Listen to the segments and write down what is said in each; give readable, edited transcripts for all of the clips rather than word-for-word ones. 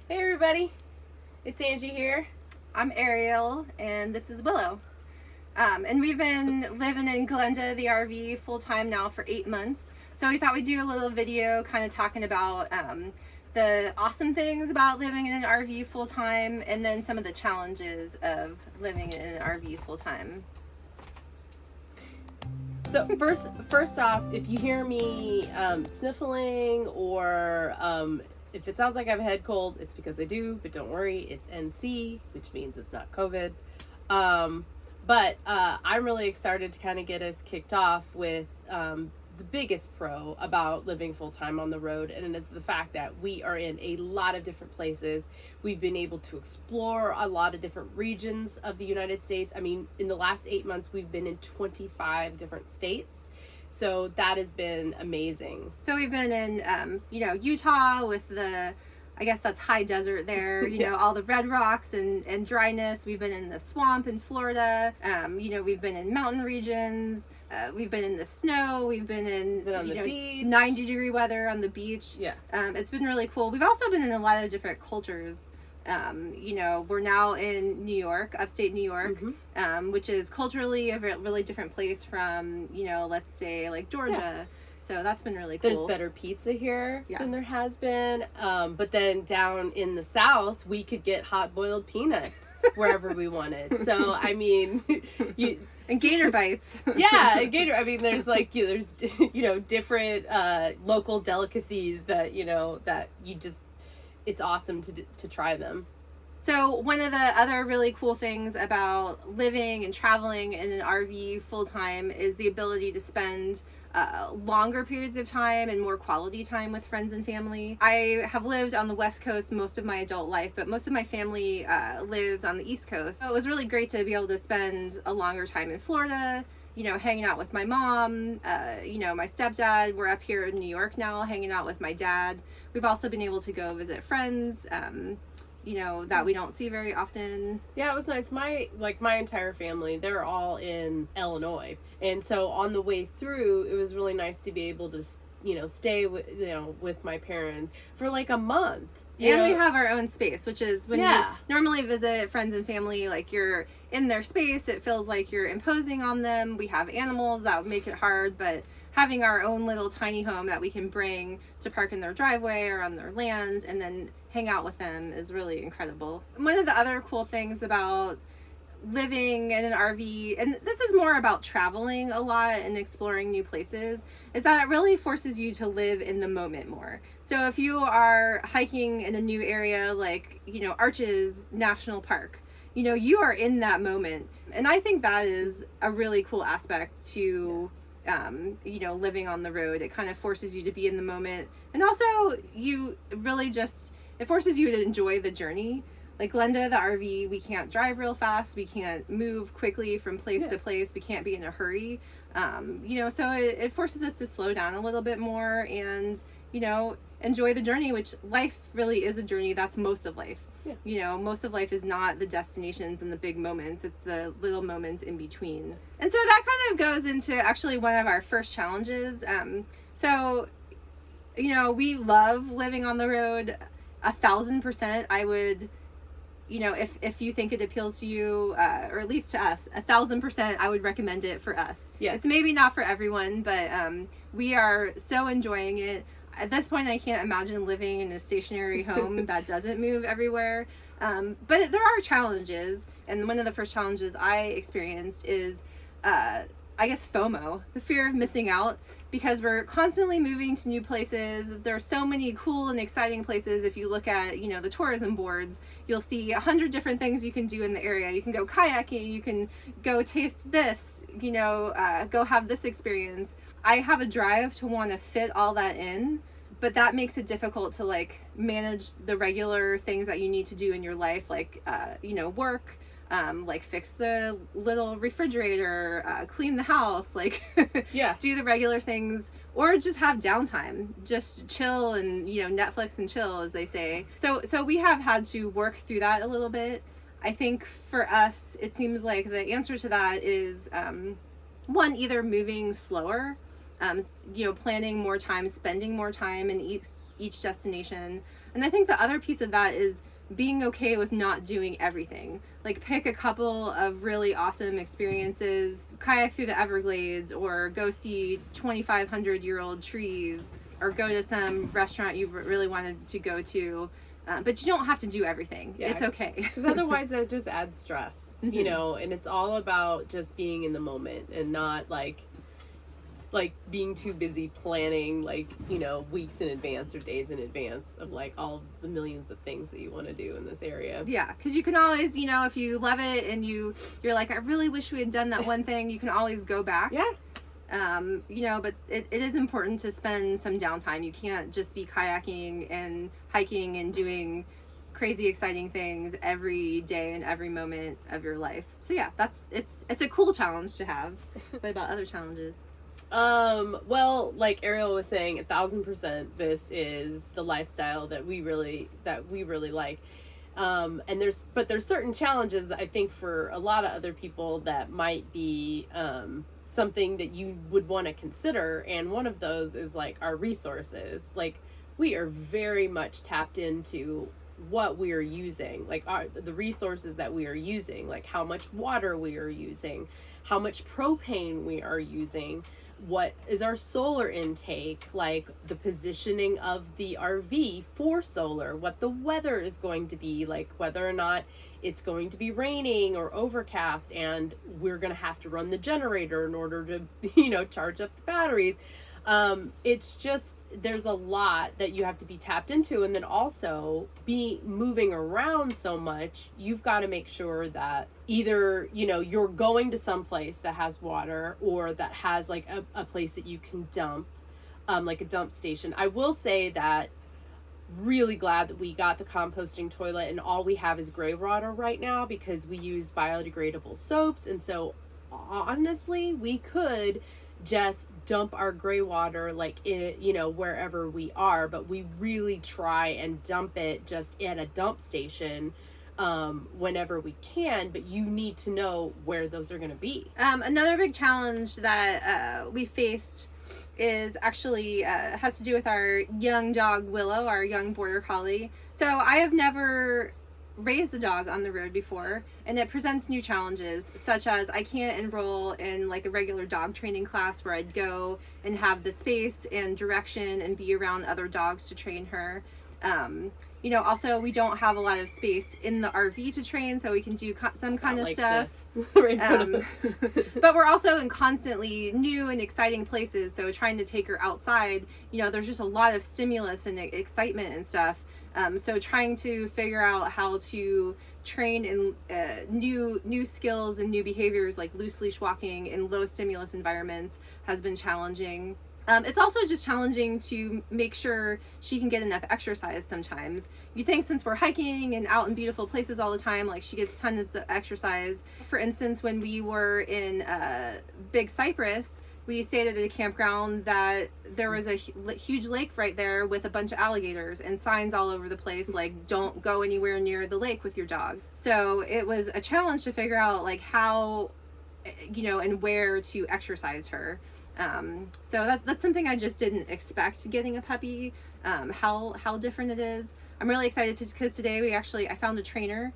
Hey everybody, it's Angie here. I'm Ariel, and this is Willow. And we've been living in Glenda, the RV, full time now for 8 months. So we thought we'd do a little video kind of talking about the awesome things about living in an RV full time, and then some of the challenges of living in an RV full time. So first off, if you hear me sniffling or if it sounds like I have a head cold, it's because I do, but don't worry, it's NC, which means it's not COVID. But I'm really excited to kind of get us kicked off with the biggest pro about living full-time on the road, and it is the fact that we are in a lot of different places. We've been able to explore a lot of different regions of the United States. I mean, in the last 8 months, we've been in 25 different states. So that has been amazing. So we've been in, Utah with I guess that's high desert there, Yeah. all the red rocks and dryness. We've been in the swamp in Florida. We've been in mountain regions. We've been in the snow. We've been on the beach. 90-degree weather on the beach. Yeah. It's been really cool. We've also been in a lot of different cultures. We're now in New York, upstate New York, which is culturally a really different place from, let's say like Georgia. Yeah. So that's been really cool. There's better pizza here Yeah. than there has been. But then down in the South, we could get hot boiled peanuts wherever we wanted. So, I mean, and gator bites. yeah, gator. I mean, there's different local delicacies that, that you just, it's awesome to try them. So one of the other really cool things about living and traveling in an RV full time is the ability to spend longer periods of time and more quality time with friends and family. I have lived on the West Coast most of my adult life, but most of my family lives on the East Coast. So it was really great to be able to spend a longer time in Florida, hanging out with my mom, my stepdad. We're up here in New York now, hanging out with my dad. We've also been able to go visit friends, that we don't see very often. Yeah, it was nice. My entire family, they're all in Illinois. And so on the way through, it was really nice to be able to, stay with my parents for like a month. We have our own space, which is when you normally visit friends and family, like you're in their space, it feels like you're imposing on them. We have animals that would make it hard, but having our own little tiny home that we can bring to park in their driveway or on their land and then hang out with them is really incredible. One of the other cool things about living in an RV, and this is more about traveling a lot and exploring new places, is that it really forces you to live in the moment more. So if you are hiking in a new area like, Arches National Park, you are in that moment. And I think that is a really cool aspect to living on the road. It kind of forces you to be in the moment. And also it forces you to enjoy the journey. Like Glenda, the RV, we can't drive real fast. We can't move quickly from place to place. We can't be in a hurry. So it forces us to slow down a little bit more and, enjoy the journey, which life really is a journey. That's most of life. Yeah. Most of life is not the destinations and the big moments. It's the little moments in between. And so that kind of goes into actually one of our first challenges. We love living on the road 1,000%. I would, if you think it appeals to you, or at least to us, 1,000%, I would recommend it for us. Yes. It's maybe not for everyone, but we are so enjoying it. At this point, I can't imagine living in a stationary home that doesn't move everywhere. But there are challenges, and one of the first challenges I experienced is, FOMO, the fear of missing out, because we're constantly moving to new places. There's so many cool and exciting places. If you look at, the tourism boards, you'll see 100 different things you can do in the area. You can go kayaking, you can go taste this, go have this experience. I have a drive to want to fit all that in, but that makes it difficult to manage the regular things that you need to do in your life, like, work, fix the little refrigerator, clean the house, do the regular things, or just have downtime, just chill and, Netflix and chill, as they say. So we have had to work through that a little bit. I think for us, it seems like the answer to that is, one, either moving slower, planning more time, spending more time in each destination, And I think the other piece of that is being okay with not doing everything. Like, pick a couple of really awesome experiences, kayak through the Everglades, or go see 2,500-year-old trees, or go to some restaurant you really wanted to go to. But you don't have to do everything. Yeah. It's okay. Because otherwise that just adds stress, you know, and it's all about just being in the moment and not like being too busy planning, like, you know, weeks in advance or days in advance of like all the millions of things that you want to do in this area. Yeah, because you can always, you know, if you love it and you're like, I really wish we had done that one thing, you can always go back. Yeah. You know, but it is important to spend some downtime. You can't just be kayaking and hiking and doing crazy exciting things every day and every moment of your life. So yeah, it's a cool challenge to have. What about other challenges? Well, like Ariel was saying, 1,000%, this is the lifestyle that we really like. And there's certain challenges that I think for a lot of other people that might be, something that you would want to consider. And one of those is like our resources. Like, we are very much tapped into what we are using, like the resources that we are using, like how much water we are using, how much propane we are using, what is our solar intake, like the positioning of the RV for solar, what the weather is going to be, like whether or not it's going to be raining or overcast and we're going to have to run the generator in order to, you know, charge up the batteries. It's just, there's a lot that you have to be tapped into. And then also be moving around so much, you've got to make sure that either, you know, you're going to some place that has water or that has like a place that you can dump, like a dump station. I will say that really glad that we got the composting toilet and all we have is gray water right now because we use biodegradable soaps. And so honestly, we could just dump our gray water like it, you know, wherever we are, but we really try and dump it just at a dump station whenever we can. But you need to know where those are going to be. Another big challenge that we faced is actually has to do with our young dog Willow, our young border collie. So I have never raised a dog on the road before, and it presents new challenges, such as I can't enroll in like a regular dog training class where I'd go and have the space and direction and be around other dogs to train her. You know, also we don't have a lot of space in the RV to train, so we can do some kind of like stuff. But we're also in constantly new and exciting places, so trying to take her outside, you know, there's just a lot of stimulus and excitement and stuff. So trying to figure out how to train in new skills and new behaviors like loose leash walking in low stimulus environments has been challenging. It's also just challenging to make sure she can get enough exercise sometimes. You think since we're hiking and out in beautiful places all the time, like she gets tons of exercise. For instance, when we were in Big Cypress, we stayed at a campground that there was a huge lake right there with a bunch of alligators and signs all over the place like don't go anywhere near the lake with your dog. So it was a challenge to figure out like how, you know, and where to exercise her. So that's something I just didn't expect getting a puppy, how different it is. I'm really excited because today I found a trainer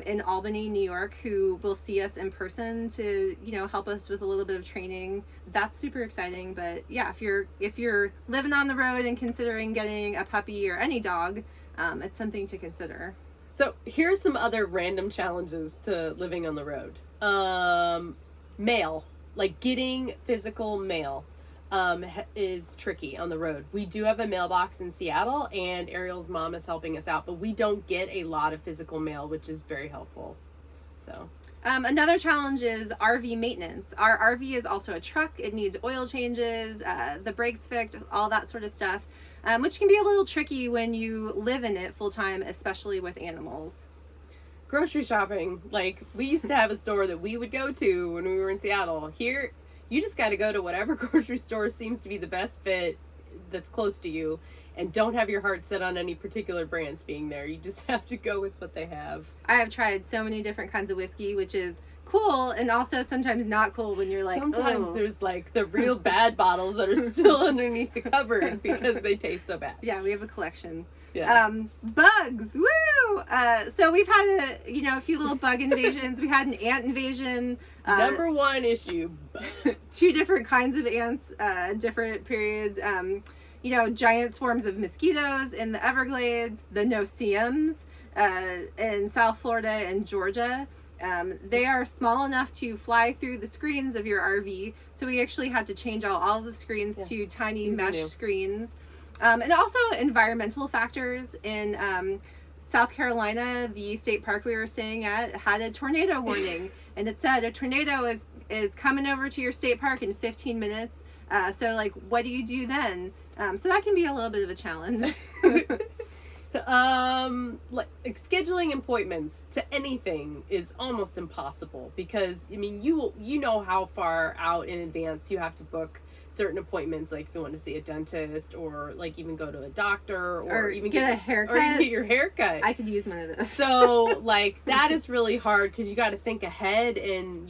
in Albany, New York, who will see us in person to, you know, help us with a little bit of training. That's super exciting. But yeah, if you're living on the road and considering getting a puppy or any dog, it's something to consider. So here's some other random challenges to living on the road. Mail, like getting physical mail, is tricky on the road. We do have a mailbox in Seattle and Ariel's mom is helping us out, but we don't get a lot of physical mail, which is very helpful. So another challenge is RV maintenance. Our RV is also a truck. It needs oil changes, the brakes fixed, all that sort of stuff, which can be a little tricky when you live in it full time, especially with animals. Grocery shopping, like we used to have a store that we would go to when we were in Seattle. Here you just got to go to whatever grocery store seems to be the best fit that's close to you, and don't have your heart set on any particular brands being there. You just have to go with what they have. I have tried so many different kinds of whiskey, which is cool and also sometimes not cool when you're like, sometimes there's like the real bad bottles that are still underneath the cupboard because they taste so bad. Yeah, we have a collection. Yeah. Bugs, woo! So we've had a few little bug invasions. We had an ant invasion. Number one issue. 2 different kinds of ants, different periods. Giant swarms of mosquitoes in the Everglades, the no-see-ums in South Florida and Georgia. They are small enough to fly through the screens of your RV, so we actually had to change out all the screens to tiny mesh screens. And also environmental factors. In South Carolina, the state park we were staying at had a tornado warning, and it said a tornado is coming over to your state park in 15 minutes. So like, what do you do then? So that can be a little bit of a challenge. Like scheduling appointments to anything is almost impossible, because I mean, you know how far out in advance you have to book certain appointments, like if you want to see a dentist, or like even go to a doctor, or even get a haircut, or even get your haircut. I could use one of those. So like that is really hard, because you got to think ahead, and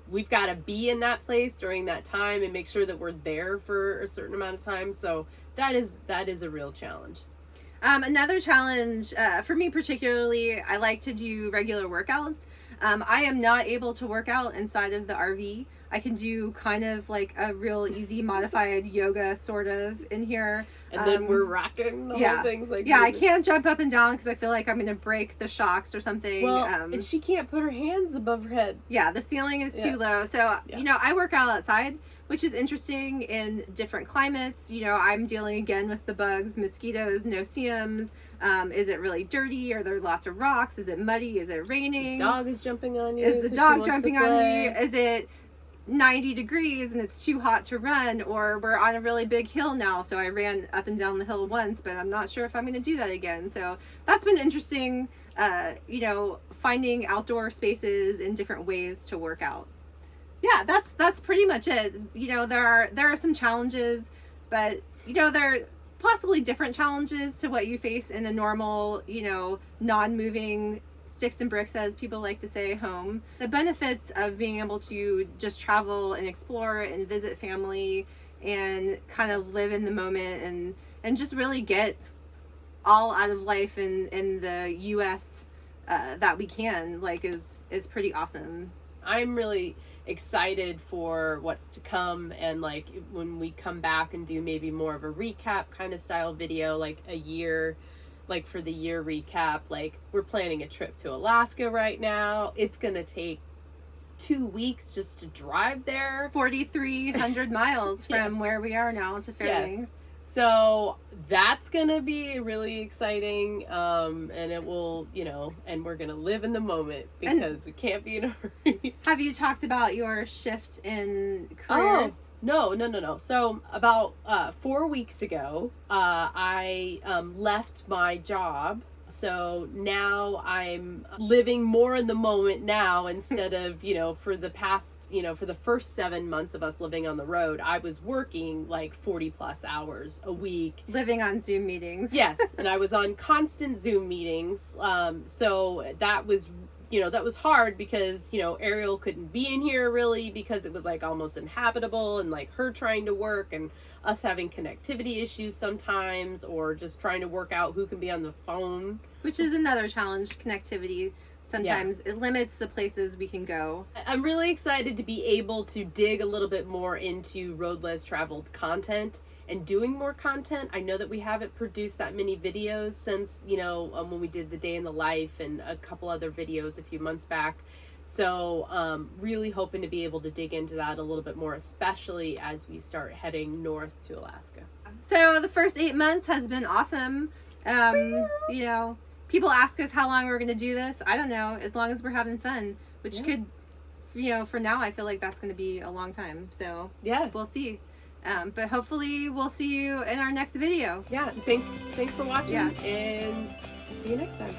we've got to be in that place during that time and make sure that we're there for a certain amount of time. So that is a real challenge. Another challenge for me particularly, I like to do regular workouts. I am not able to work out inside of the RV. I can do kind of like a real easy modified yoga sort of in here. And then we're rocking the whole thing's like... Yeah, I can't jump up and down because I feel like I'm going to break the shocks or something. Well, and she can't put her hands above her head. Yeah, the ceiling is too low. So, I work out outside, which is interesting in different climates. I'm dealing again with the bugs, mosquitoes, no-see-ums. Is it really dirty? Are there lots of rocks? Is it muddy? Is it raining? The dog is jumping on you. Is the dog jumping on me? Is it 90 degrees and it's too hot to run? Or we're on a really big hill now, so I ran up and down the hill once, but I'm not sure if I'm going to do that again. So that's been interesting, finding outdoor spaces in different ways to work out. Yeah, that's pretty much it. There are some challenges, but there are possibly different challenges to what you face in a normal, non-moving sticks and bricks, as people like to say, home. The benefits of being able to just travel and explore and visit family and kind of live in the moment and just really get all out of life in the US that we can, is pretty awesome. I'm really excited for what's to come, and like when we come back and do maybe more of a recap kind of style video, like a year, like for the year recap. Like we're planning a trip to Alaska right now. It's gonna take 2 weeks just to drive there, 4,300 miles from where we are now to Fairbanks. So that's gonna be really exciting, and it will, and we're gonna live in the moment, because we can't be in a hurry. Have you talked about your shift in careers? Oh, no. So about 4 weeks ago, I left my job. So now I'm living more in the moment now, instead of, for the past, for the first 7 months of us living on the road, I was working like 40 plus hours a week. Living on Zoom meetings. Yes. And I was on constant Zoom meetings. So that was, that was hard, because, Ariel couldn't be in here really, because it was like almost inhabitable, and like her trying to work and us having connectivity issues sometimes, or just trying to work out who can be on the phone. Which is another challenge, connectivity. Sometimes it limits the places we can go. I'm really excited to be able to dig a little bit more into Road Lez Traveled content and doing more content. I know that we haven't produced that many videos since, when we did the day in the life and a couple other videos a few months back. So really hoping to be able to dig into that a little bit more, especially as we start heading north to Alaska. So the first 8 months has been awesome. People ask us how long we're going to do this. I don't know, as long as we're having fun, which could, for now, I feel like that's going to be a long time. So we'll see. But hopefully we'll see you in our next video. Yeah, thanks for watching, and see you next time.